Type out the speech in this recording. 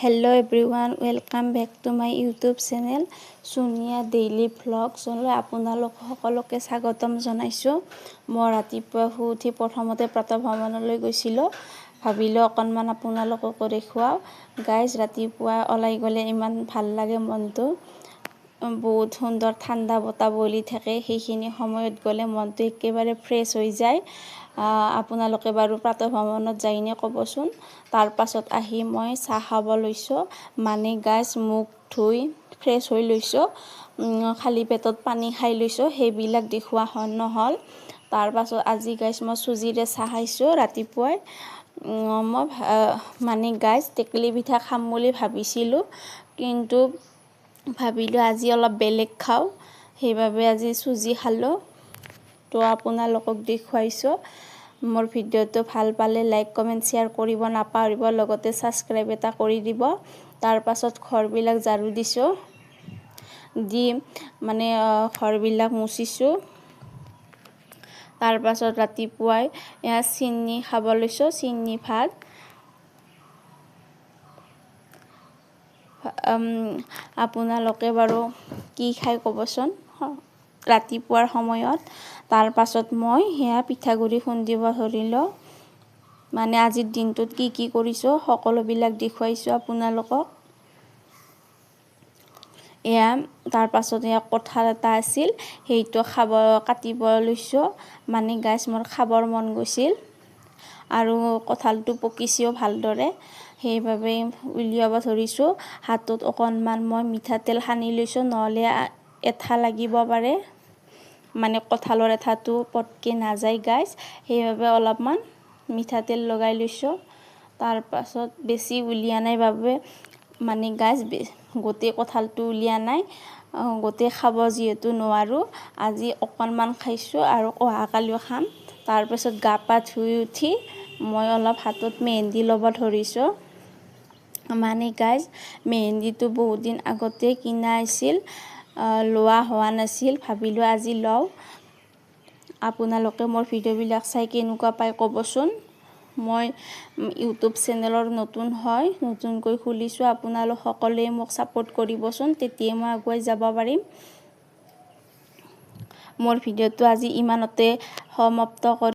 Hello everyone, welcome back to my YouTube channel Sonia Daily Vlogs. আপোনালোক সকলোকে স্বাগতম জনাইছো। মই ৰাতিপুৱা উঠি প্ৰথমতে প্ৰাতঃভ্ৰমণলৈ গৈছিলো। ভাবিলো অকনমান আপোনালোককো দেখুৱাও। গাইজ ৰাতিপুৱা ওলাই গলে ইমান ভাল লাগে মনটো। বহুত সুন্দৰ ঠাণ্ডা বতাহ বলি থাকে। সেইখিনি সময়ত গলে মনটো একেবাৰে ফ্ৰেছ হৈ যায়। আপোনালোকে বাৰু প্ৰাতঃভ্ৰমণত যায়নে ক'বচোন। তাৰ পাছত আহি মই চাহ খাব লৈছো। মানে গাইজ মুখ ধুই ফ্ৰেছ হৈ লৈছো। খালি পেটত পানী খাই লৈছো। সেইবিলাক দেখুৱা নহল। তাৰ পাছত আজি গাইজ মই চুজিৰে চাহ খাইছো ৰাতিপুৱাই। মই মানে গাইজ টেকেলি পিঠা খাম বুলি ভাবিছিলো, কিন্তু ভাবিলো আজি অলপ বেলেগ খাও, সেইবাবে আজি চুজি খালো। তো আপোনালোকক দেখুৱাইছো। মোৰ ভিডিওটো ভাল পালে লাইক কমেন্ট শেয়াৰ কৰিব নাপাহৰিব, লগতে সাবস্ক্ৰাইব এটা কৰি দিব। তাৰ পাছত ঘৰবিলাক ঝাৰু দিছো, দি মানে ঘৰবিলাক মুচিছো। তাৰ পাছত ৰাতিপুৱাই চিনি খাব লৈছো, চিনি ভাত। আপোনালোকে বাৰু কি খাই ক'বচোন ৰাতিপুৱাৰ সময়ত। তাৰ পাছত মই পিঠাগুৰি খুন্দিব ধৰিলো। মানে আজিৰ দিনটোত কি কৰিছো সকলোবিলাক দেখুৱাইছো আপোনালোকক। তাৰ পাছত কঁঠাল এটা আছিল, সেইটো কাটিব লৈছো। মানে গাইজ মোৰ খাবৰ মন গৈছিল আৰু কঁঠালটো পকিছেও ভালদৰে, সেইবাবে উলিয়াব ধৰিছো। হাতত অকনমান মই মিঠাতেল সানি লৈছো, নহলে এঠা লাগিব পাৰে। মানে কঁঠালৰ এঠাটো পটকে নাযায় গাইজ, সেইবাবে অলপমান মিঠাতেল লগাই লৈছো। তাৰ পাছত বেছি উলিয়া নাই বাবে মানে গাইজ গোটেই কঁঠালটো উলিয়া নাই। গোটেই খাব যিহেতু নোৱাৰো, আজি অকনমান খাইছো আৰু অহাকালিও খাম। তাৰ পাছত গা পা ধুই উঠি মই অলপ হাতত মেহেন্দি ল'ব ধৰিছো। মানে গাইজ মেহেন্দিটো বহুত দিন আগতে কিনা আছিল, লোৱা হোৱা নাছিল। ভাবিলো আজি লওঁ। আপোনালোকে মোৰ ভিডিঅ'বিলাক চাই কেনেকুৱা পায় ক'বচোন। মই ইউটিউব চেনেলৰ নতুনকৈ খুলিছো। আপোনালোক সকলোৱে মোক সাপোৰ্ট কৰিবচোন, তেতিয়া মই আগুৱাই যাব পাৰিম। মোৰ ভিডিঅ'টো আজি ইমানতে সমাপ্ত কৰি